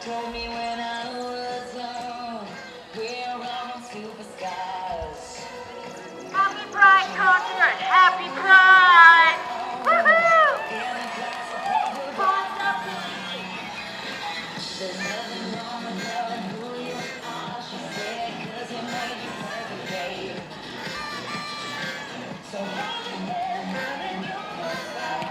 Told me when I was young, we're all on super skies. Happy Pride, Concord! Happy Pride! Woohoo! In a glass of purple wine. There's nothing wrong with loving who you are, she said, 'cause you made you perfect, babe. So hold your head, burning your fire.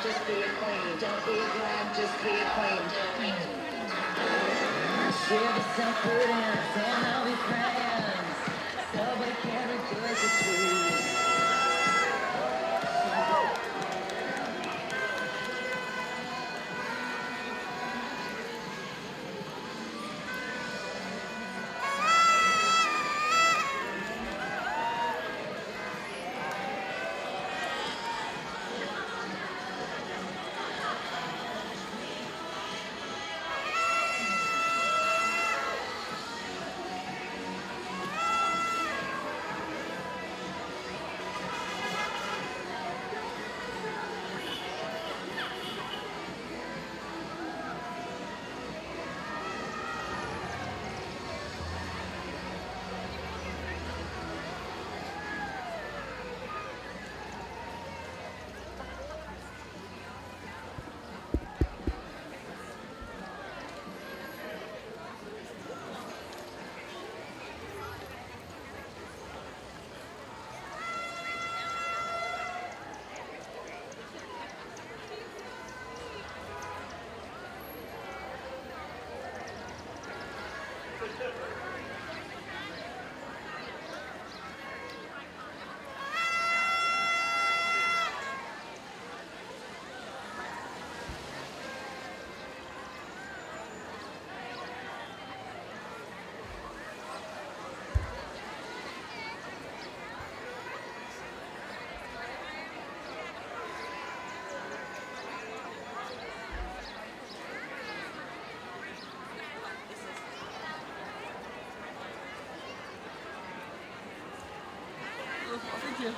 Just be a queen, don't be a glad, just be a queen. Give us some prudence and I'll be friends. Somebody can rejoice with you. Thank you.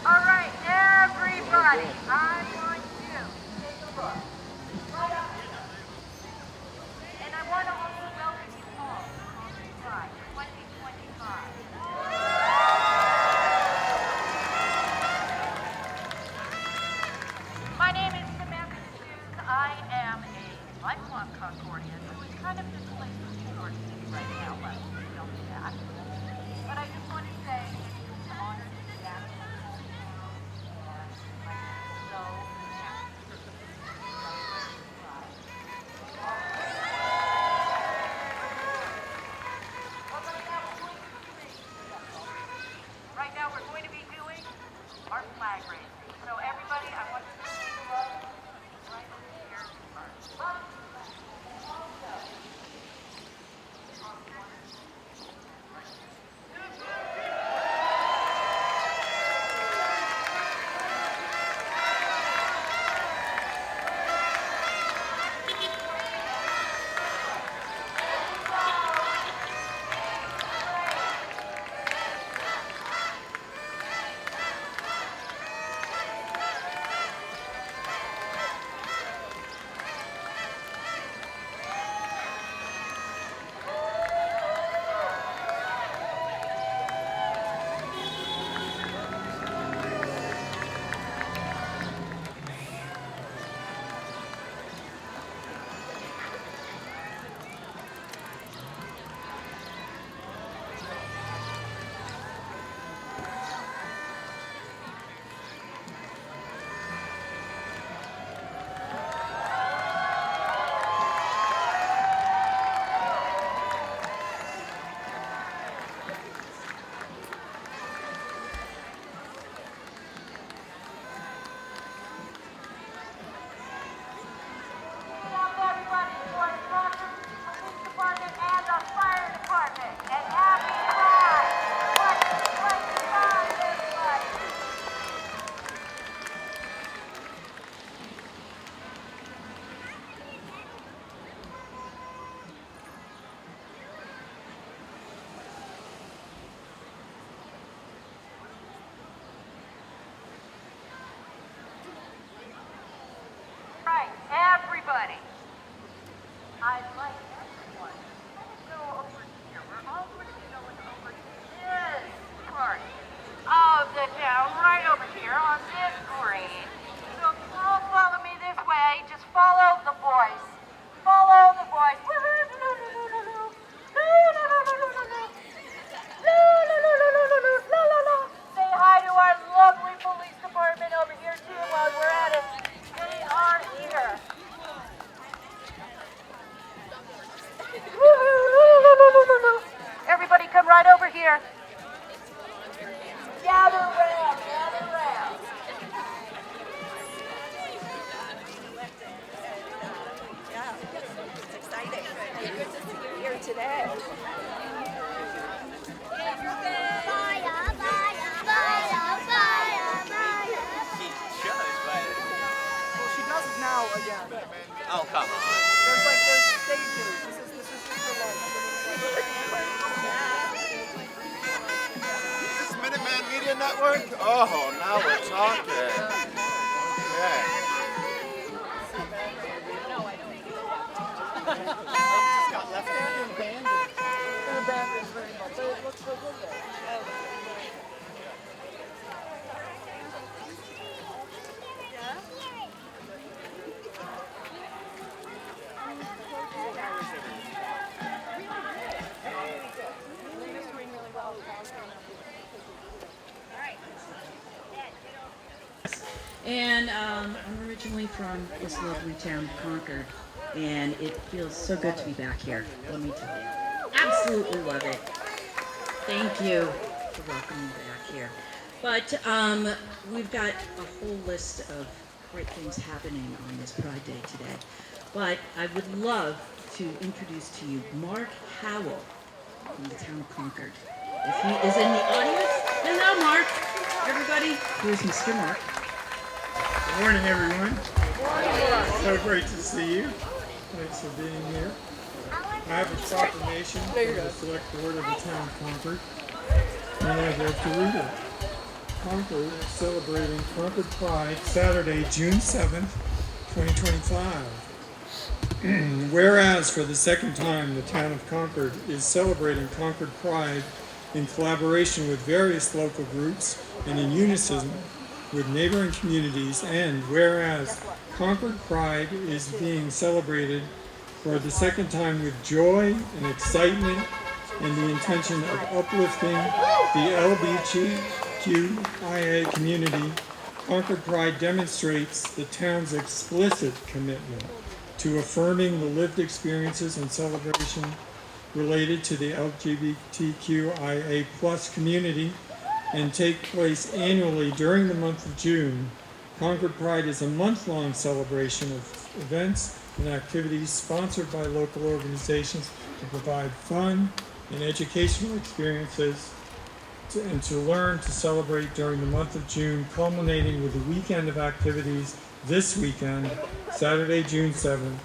All right, everybody, I want you to take a look right up here. And I want to also welcome you all to Concord Pride 2025. My name is Samantha D'Souza. I am a lifelong Concordian who is kind of displaced from New York City right now. Well, we don't do that. But I just want to say it's an honor to be back. And I'm so everybody. I'd like everyone to go over here. We're all going to be going over to this part of the town, right over here on this green. So if you all follow me this way, just follow the voice. Follow the voice. Say hi to our lovely police department over here too while we're at it. They are here. Everybody come right over here. Gather round, gather round. Yeah, it's exciting. Good to see you here today. Well, she does it now again. Oh, come on. There's stages. This is just for Is this Minuteman Media Network? Oh, now we're talking. Okay. And I'm originally from this lovely town of Concord, and it feels so good to be back here, let me tell you. Absolutely love it. Thank you for welcoming me back here. But we've got a whole list of great things happening on this Pride Day today. But I would love to introduce to you Mark Howell from the town of Concord. If he is in the audience, hello Mark. Everybody, here's Mr. Mark. Good morning, everyone. So great to see you. Thanks for being here. I have a proclamation from the Select Board of the Town of Concord, and I'd like to read it. Concord is celebrating Concord Pride Saturday, June 7th, 2025. Whereas for the second time, the Town of Concord is celebrating Concord Pride in collaboration with various local groups and in unison with neighboring communities, and whereas Concord Pride is being celebrated for the second time with joy and excitement and the intention of uplifting the LGBTQIA community, Concord Pride demonstrates the town's explicit commitment to affirming the lived experiences and celebration related to the LGBTQIA plus community and take place annually during the month of June. Concord Pride is a month-long celebration of events and activities sponsored by local organizations to provide fun and educational experiences and to learn to celebrate during the month of June, culminating with a weekend of activities this weekend, Saturday, June 7th.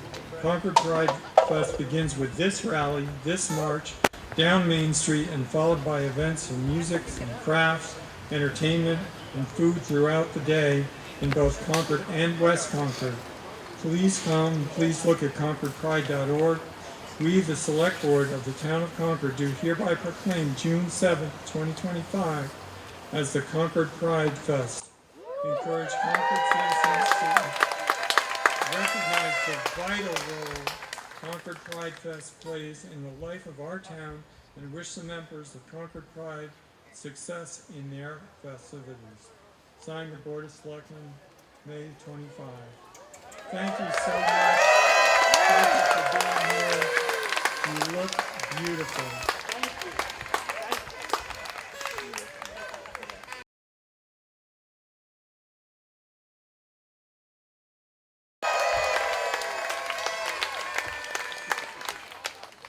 Concord Pride Fest begins with this rally, this march, down Main Street, and followed by events in music and crafts, entertainment, and food throughout the day in both Concord and West Concord. Please come, please look at concordpride.org. We, the Select Board of the Town of Concord, do hereby proclaim June 7th, 2025 as the Concord Pride Fest. We encourage Concord citizens to recognize the vital role Concord Pride Fest plays in the life of our town and wish the members of Concord Pride success in their festivities. Signed, the Board of Selectmen, May 25. Thank you so much. Thank you for being here. You look beautiful.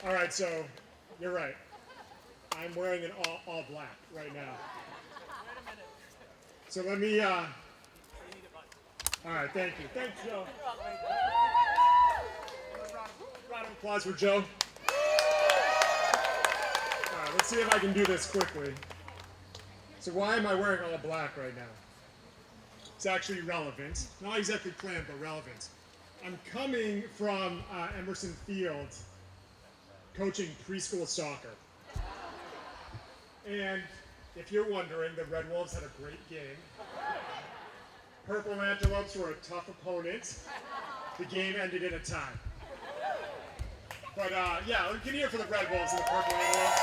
All right, so you're right. I'm wearing an all black right now. So let me, all right, thank you. Thanks, Joe. Round of applause for Joe. All right, let's see if I can do this quickly. So why am I wearing all black right now? It's actually relevant. Not exactly planned, but relevant. I'm coming from Emerson Field, coaching preschool soccer. And if you're wondering, the Red Wolves had a great game. Purple Antelopes were a tough opponent. The game ended in a tie. But yeah, we can hear for the Red Wolves and the Purple Antelopes.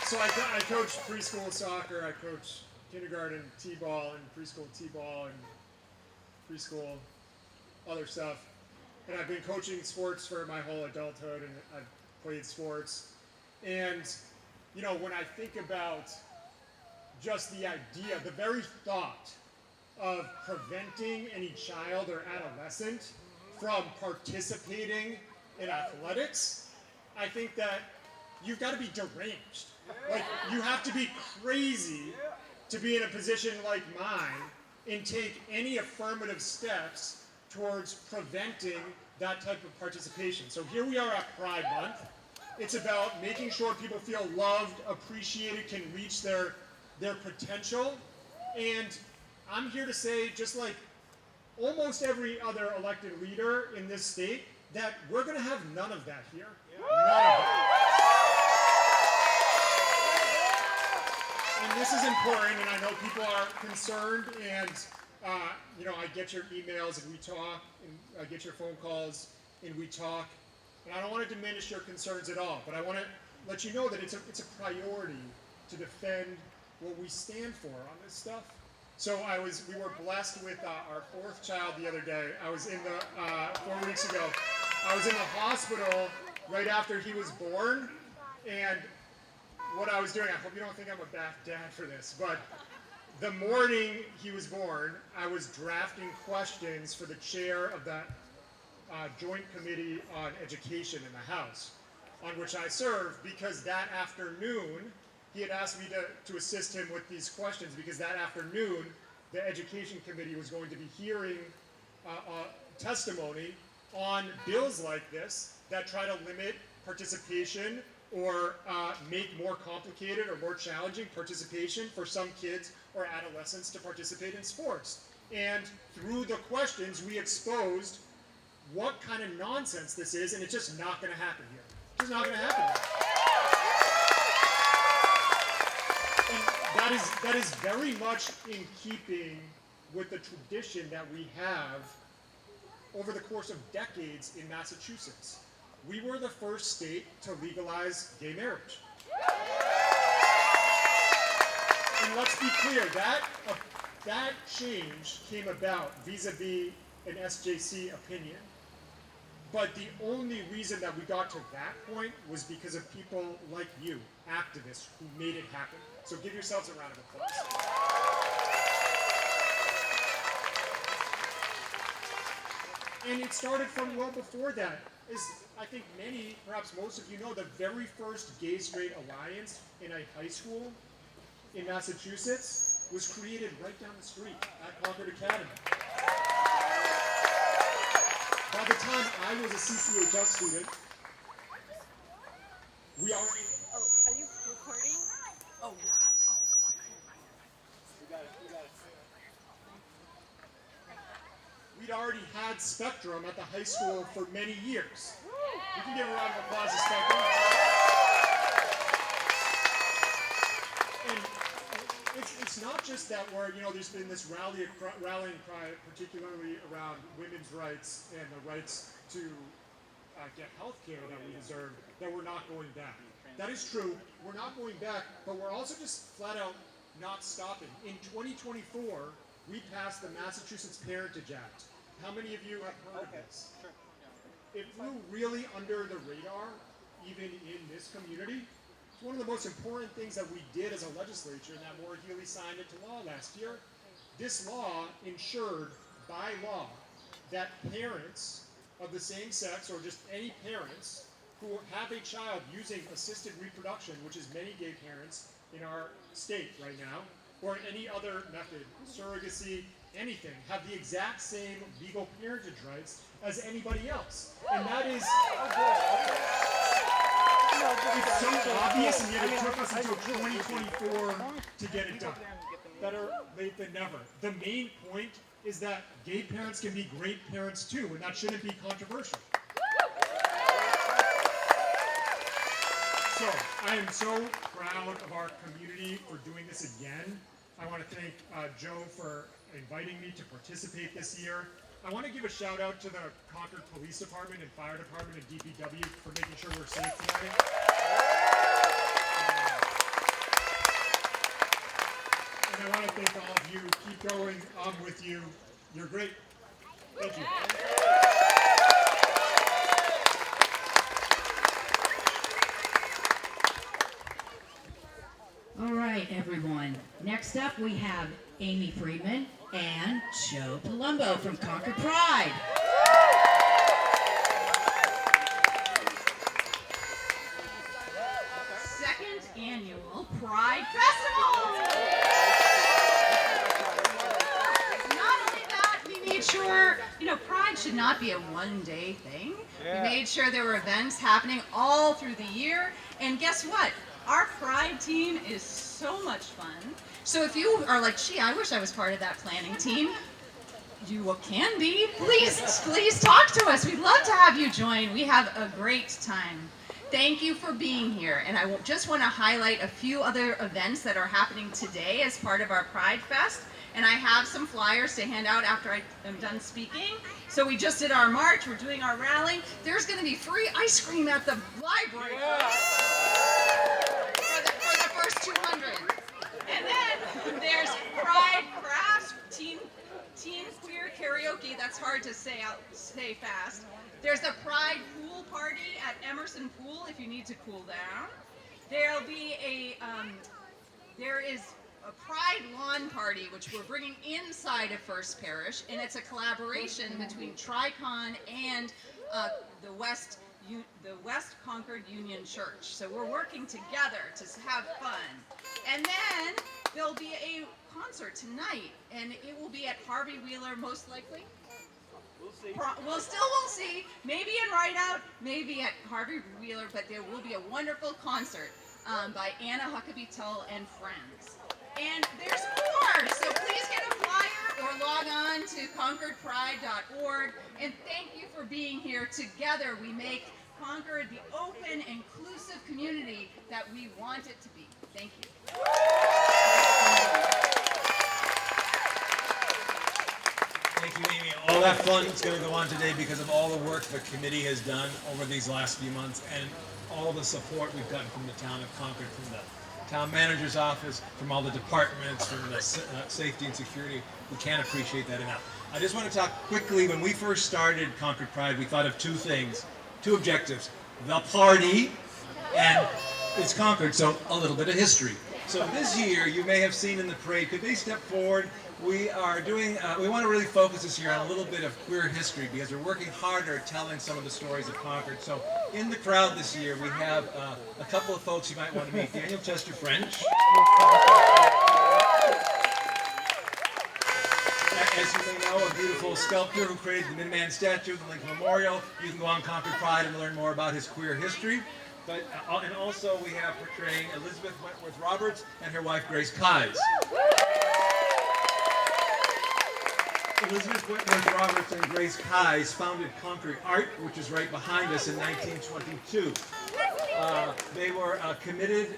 So I coach preschool soccer, I coach kindergarten t-ball and preschool t-ball and preschool other stuff. And I've been coaching sports for my whole adulthood, and I've played sports. And, you know, when I think about just the idea, the very thought of preventing any child or adolescent from participating in athletics, I think that you've got to be deranged. Like, you have to be crazy to be in a position like mine and take any affirmative steps towards preventing that type of participation. So here we are at Pride Month. It's about making sure people feel loved, appreciated, can reach their potential. And I'm here to say, just like almost every other elected leader in this state, that we're going to have none of that here. None of that. And this is important, and I know people are concerned, and you know, I get your emails and we talk, and I get your phone calls and we talk, and I don't want to diminish your concerns at all, but I want to let you know that it's a priority to defend what we stand for on this stuff. So we were blessed with our fourth child the other day. I was in the 4 weeks ago. I was in the hospital right after he was born, and what I was doing, I hope you don't think I'm a bad dad for this, but the morning he was born, I was drafting questions for the chair of that Joint Committee on Education in the House, on which I serve, because that afternoon, he had asked me to assist him with these questions, because that afternoon, the Education Committee was going to be hearing testimony on bills like this that try to limit participation or make more complicated or more challenging participation for some kids or adolescents to participate in sports. And through the questions, we exposed what kind of nonsense this is, and it's just not going to happen here. It's just not going to happen here. And that is very much in keeping with the tradition that we have over the course of decades in Massachusetts. We were the first state to legalize gay marriage. And let's be clear, that change came about vis-a-vis an SJC opinion. But the only reason that we got to that point was because of people like you, activists, who made it happen. So give yourselves a round of applause. And it started from well before that. As I think many, perhaps most of you know, the very first gay-straight alliance in a high school in Massachusetts was created right down the street at Concord Academy. By the time I was a CCHS student, we already... Oh, are you recording? Oh, yeah. We'd already had Spectrum at the high school for many years. We can give a round of applause to Spectrum. And it's not just that there's been this rallying cry, particularly around women's rights and the rights to get health care that we deserve, that we're not going back. That is true. We're not going back, but we're also just flat out not stopping. In 2024, we passed the Massachusetts Parentage Act. How many of you have heard of this? Sure. It flew really under the radar, even in this community. It's one of the most important things that we did as a legislature, and that Maura Healey signed into law last year. This law ensured, by law, that parents of the same sex, or just any parents, who have a child using assisted reproduction, which is many gay parents in our state right now, or any other method, surrogacy, anything, have the exact same legal parentage rights as anybody else. And that is... It's so obvious, and yet it took us until 2024 to get it done. Better late than never. The main point is that gay parents can be great parents too, and that shouldn't be controversial. So, I am so proud of our community for doing this again. I want to thank Joe for inviting me to participate this year. I want to give a shout out to the Concord Police Department and Fire Department and DPW for making sure we're safe tonight. And I want to thank all of you. Keep going. I'm with you. You're great. Thank you. All right, everyone. Next up, we have Amy Friedman and Joe Palumbo from Concord Pride. Second annual Pride Festival. Not only that, we made sure, Pride should not be a one-day thing. Yeah. We made sure there were events happening all through the year. And guess what? Our Pride team is so much fun. So if you are like, gee, I wish I was part of that planning team, you can be. Please talk to us. We'd love to have you join. We have a great time. Thank you for being here. And I just want to highlight a few other events that are happening today as part of our Pride Fest. And I have some flyers to hand out after I am done speaking. So we just did our march. We're doing our rally. There's going to be free ice cream at the library for the first 200. And then there's Pride Crafts, Teen Queer Karaoke. That's hard to say fast. There's a Pride Pool Party at Emerson Pool if you need to cool down. There'll be there is a Pride Lawn Party, which we're bringing inside of First Parish, and it's a collaboration between Tricon and the West Concord Union Church. So we're working together to have fun. And then there'll be a concert tonight, and it will be at Harvey Wheeler, most likely. We'll see. We'll see. Maybe in Rideout, maybe at Harvey Wheeler, but there will be a wonderful concert by Anna Huckabee Tull and friends. And there's more, so please get a flyer or log on to concordpride.org. And thank you for being here. Together we make Concord the open, inclusive community that we want it to be. Thank you. Thank you, Amy. All that fun is going to go on today because of all the work the committee has done over these last few months and all the support we've gotten from the town of Concord, from the town manager's office, from all the departments, from the safety and security. We can't appreciate that enough. I just want to talk quickly. When we first started Concord Pride, we thought of two things, two objectives: the party and it's Concord, so a little bit of history. So this year, you may have seen in the parade, could they step forward? We are doing, we want to really focus this year on a little bit of queer history because we're working harder at telling some of the stories of Concord. So in the crowd this year, we have a couple of folks you might want to meet. Daniel Chester French. As you may know, a beautiful sculptor who created the Minuteman statue, the Lincoln Memorial. You can go on Concord Pride and learn more about his queer history. But, and also we have portraying Elizabeth Wentworth Roberts and her wife Grace Kies. Elizabeth Wentworth Roberts and Grace Kies founded Concord Art, which is right behind us, in 1922. They were a committed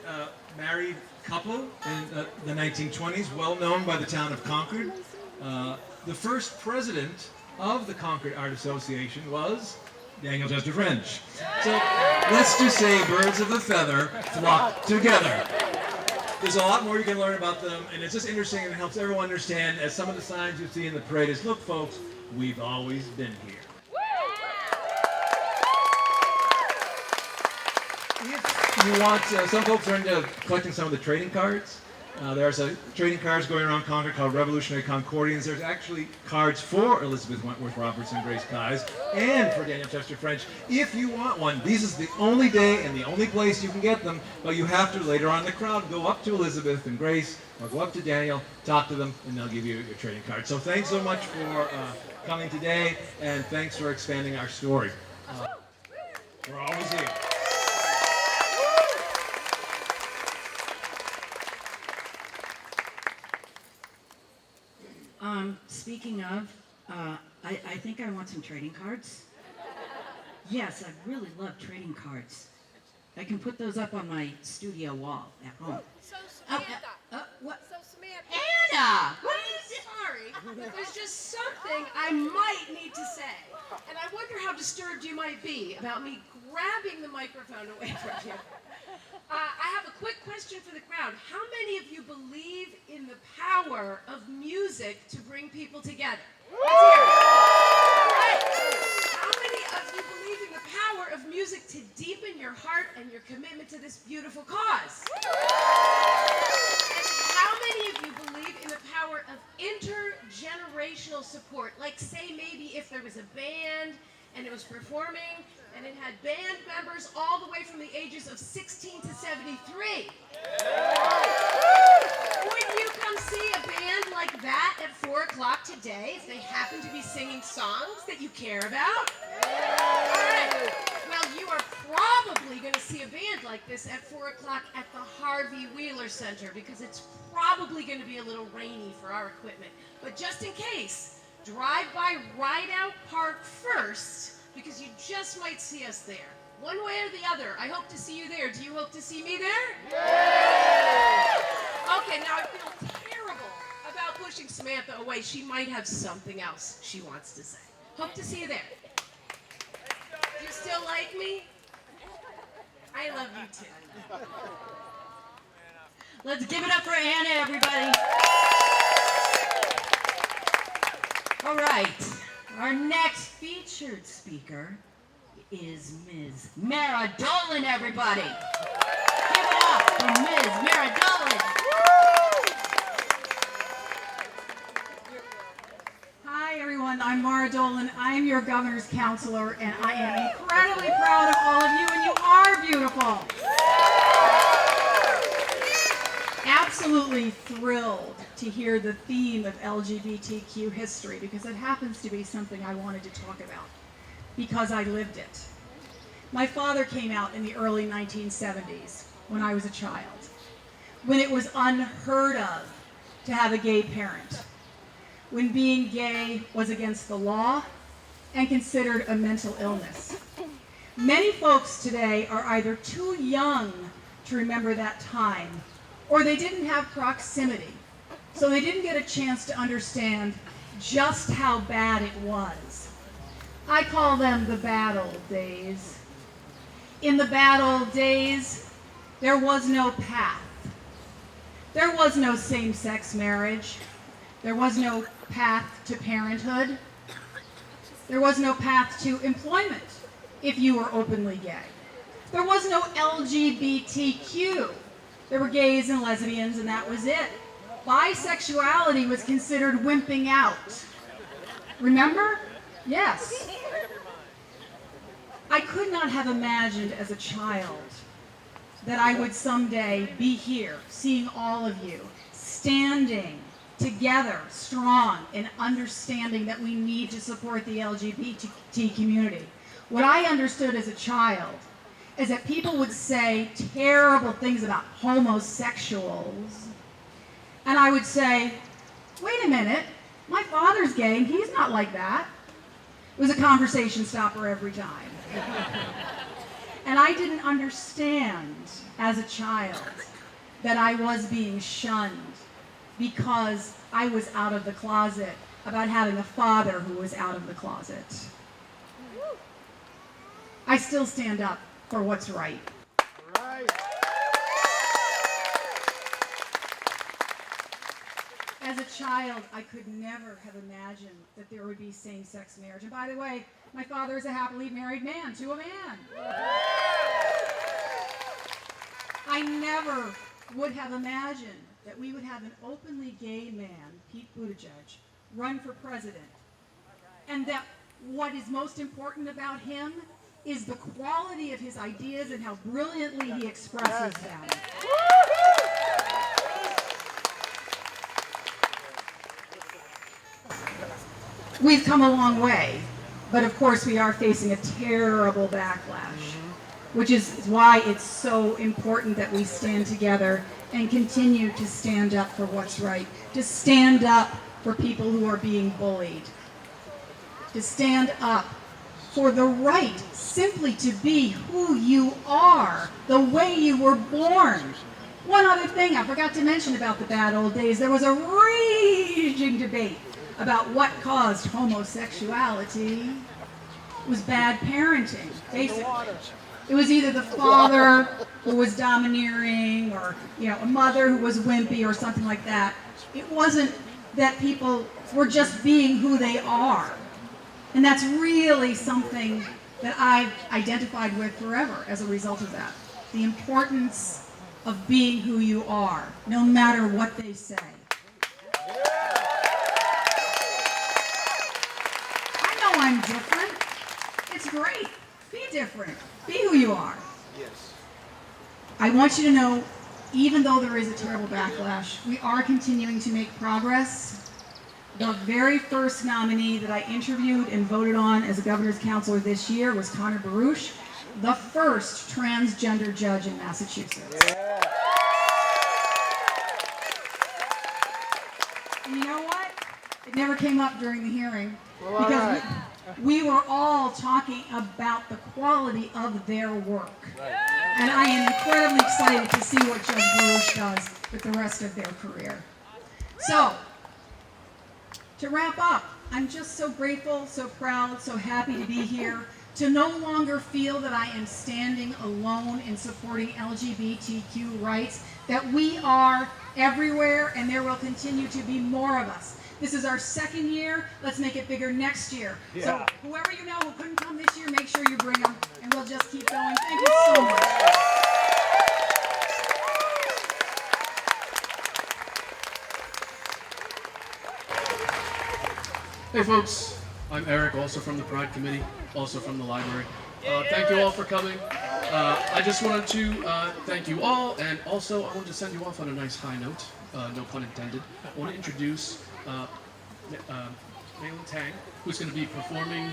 married couple in the 1920s, well known by the town of Concord. The first president of the Concord Art Association was Daniel Chester French. So let's just say birds of a feather flock together. There's a lot more you can learn about them, and it's just interesting and it helps everyone understand, as some of the signs you see in the parade is, look folks, we've always been here. If you want, some folks are into collecting some of the trading cards. There's trading cards going around Concord called Revolutionary Concordians. There's actually cards for Elizabeth Wentworth Roberts and Grace Kies and for Daniel Chester French. If you want one, this is the only day and the only place you can get them, but you have to, later on in the crowd, go up to Elizabeth and Grace or go up to Daniel, talk to them, and they'll give you your trading card. So thanks so much for coming today, and thanks for expanding our story. We're always here. Speaking of, I think I want some trading cards. Yes, I really love trading cards. I can put those up on my studio wall at home. So Samantha. What? So Samantha. Anna! What I'm sorry, but there's just something I might need to say. And I wonder how disturbed you might be about me grabbing the microphone away from you. I have a quick question for the crowd. How many of you believe in the power of music to bring people together? Let's hear it. All right. How many of you believe in the power of music to deepen your heart and your commitment to this beautiful cause? And how many of you believe in the power of intergenerational support? Like, say, maybe if there was a band and it was performing and it had band members all the way from the ages of 16 to 73. Would you come see a band like that at 4 o'clock today if they happen to be singing songs that you care about? All right. Well, you are probably going to see a band like this at 4 o'clock at the Harvey Wheeler Center because it's probably going to be a little rainy for our equipment. But just in case, drive by Rideout Park first because you just might see us there. One way or the other. I hope to see you there. Do you hope to see me there? Yeah! Okay, now I feel terrible about pushing Samantha away. She might have something else she wants to say. Hope to see you there. Do you still like me? I love you too. Let's give it up for Anna, everybody. All right. Our next featured speaker is Ms. Mara Dolan, everybody. Give it up for Ms. Mara Dolan. Hi, everyone. I'm Mara Dolan. I am your governor's counselor, and I am incredibly proud of all of you, and you are beautiful. Absolutely thrilled to hear the theme of LGBTQ history because it happens to be something I wanted to talk about because I lived it. My father came out in the early 1970s when I was a child, when it was unheard of to have a gay parent, when being gay was against the law and considered a mental illness. Many folks today are either too young to remember that time, or they didn't have proximity, so they didn't get a chance to understand just how bad it was. I call them the bad old days. In the bad old days, there was no path. There was no same-sex marriage. There was no path to parenthood. There was no path to employment if you were openly gay. There was no LGBTQ. There were gays and lesbians, and that was it. Bisexuality was considered wimping out. Remember? Yes. I could not have imagined as a child that I would someday be here, seeing all of you, standing together, strong, and understanding that we need to support the LGBT community. What I understood as a child is that people would say terrible things about homosexuals, and I would say, wait a minute, my father's gay and he's not like that. It was a conversation stopper every time. And I didn't understand as a child that I was being shunned because I was out of the closet about having a father who was out of the closet. I still stand up for what's right. Right. As a child, I could never have imagined that there would be same-sex marriage. And by the way, my father is a happily married man to a man. I never would have imagined that we would have an openly gay man, Pete Buttigieg, run for president. And that what is most important about him is the quality of his ideas and how brilliantly he expresses them. We've come a long way, but of course we are facing a terrible backlash, which is why it's so important that we stand together and continue to stand up for what's right, to stand up for people who are being bullied, to stand up for the right simply to be who you are, the way you were born. One other thing I forgot to mention about the bad old days, there was a raging debate about what caused homosexuality. It was bad parenting, basically. It was either the father who was domineering, or a mother who was wimpy or something like that. It wasn't that people were just being who they are. And that's really something that I've identified with forever as a result of that. The importance of being who you are, no matter what they say. I know I'm different. It's great. Be different. Be who you are. Yes. I want you to know, even though there is a terrible backlash, we are continuing to make progress. The very first nominee that I interviewed and voted on as a governor's counselor this year was Connor Baruch, the first transgender judge in Massachusetts. Yeah. And you know what? It never came up during the hearing Well, because all right. we were all talking about the quality of their work. Right. And I am incredibly excited to see what Judge Baruch does with the rest of their career. So, to wrap up, I'm just so grateful, so proud, so happy to be here, to no longer feel that I am standing alone in supporting LGBTQ rights, that we are everywhere and there will continue to be more of us. This is our second year. Let's make it bigger next year. Yeah. So whoever you know who couldn't come this year, make sure you bring them, and we'll just keep going. Thank you so much. Hey folks, I'm Eric, also from the Pride Committee, also from the library. Thank you all for coming. I just wanted to thank you all, and also I wanted to send you off on a nice high note, no pun intended. I want to introduce Malin Tang, who's going to be performing.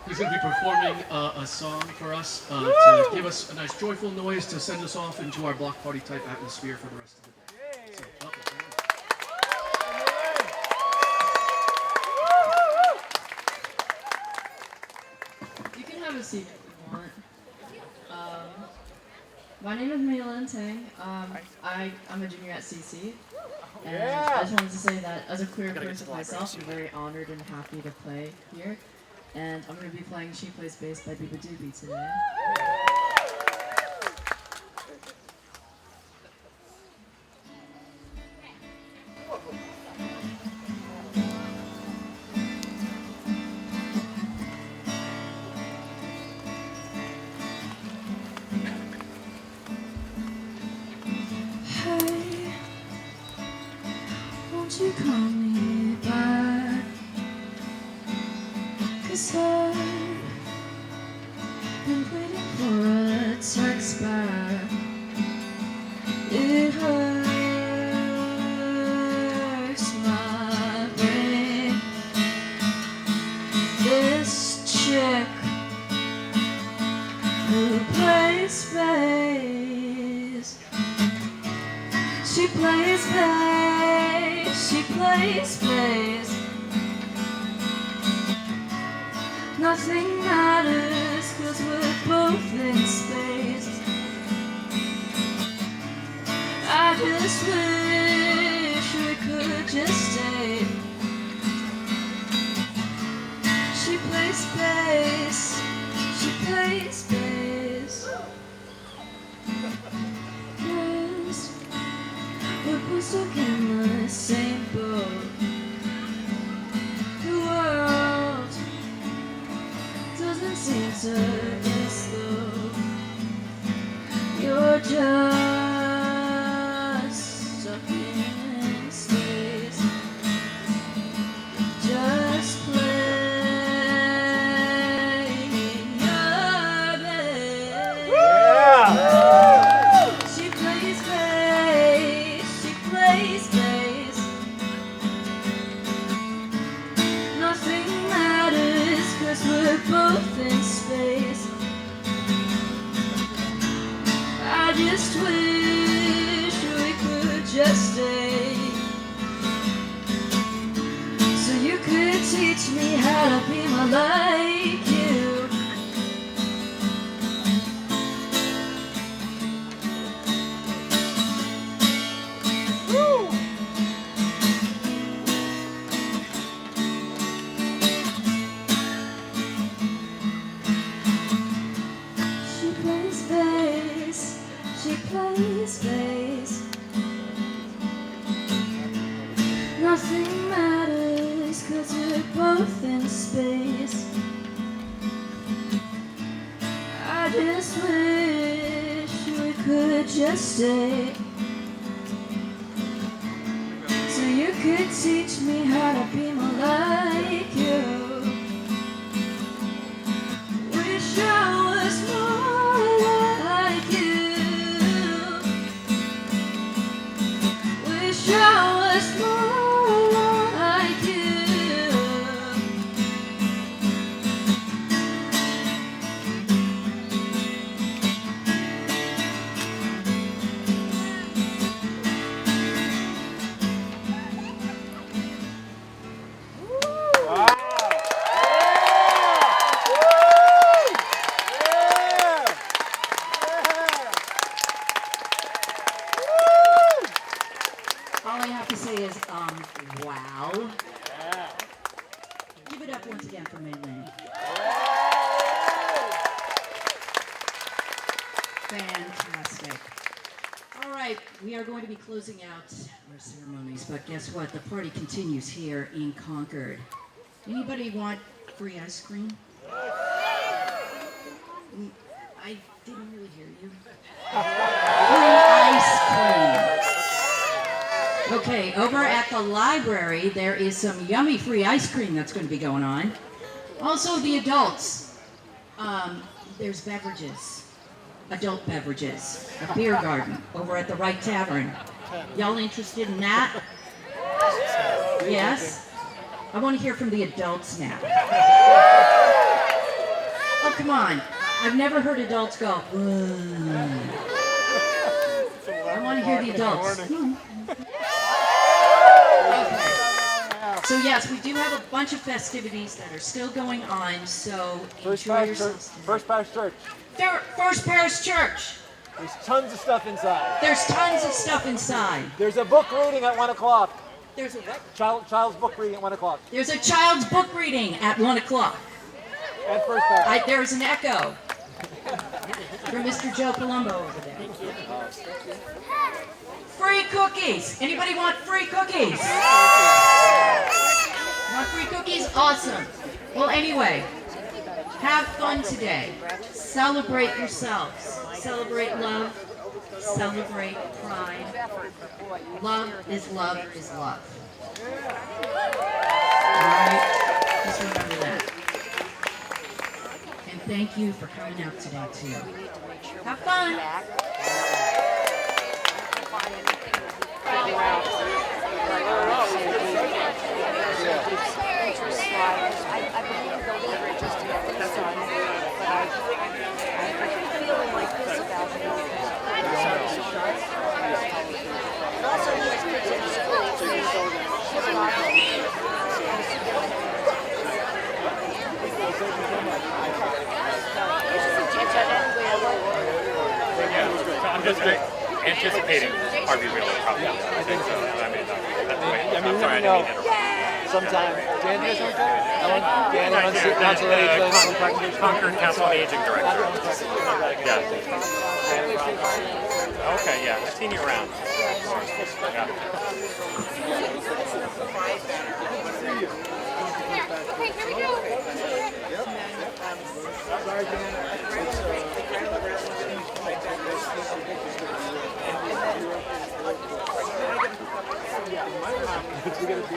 He's going to be performing a song for us to give us a nice joyful noise to send us off into our block party type atmosphere for the rest of the day. So, welcome. You can have a seat if you want. My name is Malin Tang. I'm a junior at CC. And I just wanted to say that as a queer person myself, I'm very honored and happy to play here. And I'm going to be playing She Plays Bass by Biba Doobie today. Hey, won't you call me back? 'Cause I've been waiting for a text back. It hurts my brain. This chick who plays bass, she plays bass, she plays bass. Nothing matters 'cause we're both in space. I just wish we could just stay. She plays bass, she plays bass. Yes, we're stuck in the same boat. The world doesn't seem to guess though. You're just stuck in space. Just play your bass. to be more like you. She plays bass, she plays bass. Nothing matters 'cause we're both in space. I just wish we could just stay, so you could teach me how to be more like you. Wish I was more like you. Wish I was more like you. All I have to say is, wow. Give it up once again for Mainland. Fantastic. All right, we are going to be closing out our ceremonies, but guess what? The party continues here in Concord. Anybody want free ice cream? I didn't really hear you. Free ice cream. Okay, over at the library, there is some yummy free ice cream that's going to be going on. Also, the adults, there's beverages, adult beverages, a beer garden over at the Right Tavern. Y'all interested in that? Yes? I want to hear from the adults now. Oh, come on. I've never heard adults go, I want to hear the adults. So yes, we do have a bunch of festivities that are still going on, so enjoy yourselves. First Parish Church. First Parish Church. There's tons of stuff inside. There's tons of stuff inside. There's a book reading at 1 o'clock. There's a what? Child's book reading at 1 o'clock. There's a child's book reading at 1 o'clock. And First Parish. There's an echo from Mr. Joe Palumbo over there. Free cookies. Anybody want free cookies? Want free cookies? Awesome. Well, anyway, have fun today. Celebrate yourselves. Celebrate love. Celebrate pride. Love is love is love. Alright? Just remember that. And thank you for coming out today, too. Have fun. I'm just anticipating Harvey Wheeler probably. I think so. I mean, that's the way. I'm sorry, I didn't mean to interrupt. Sometime. Dan, do you guys want to Dan, Council on Aging. Concord Council on Aging Director. Yeah. Okay, yeah. I've seen you around. Yeah. Okay, here we go. Sorry, Dan. We're going to be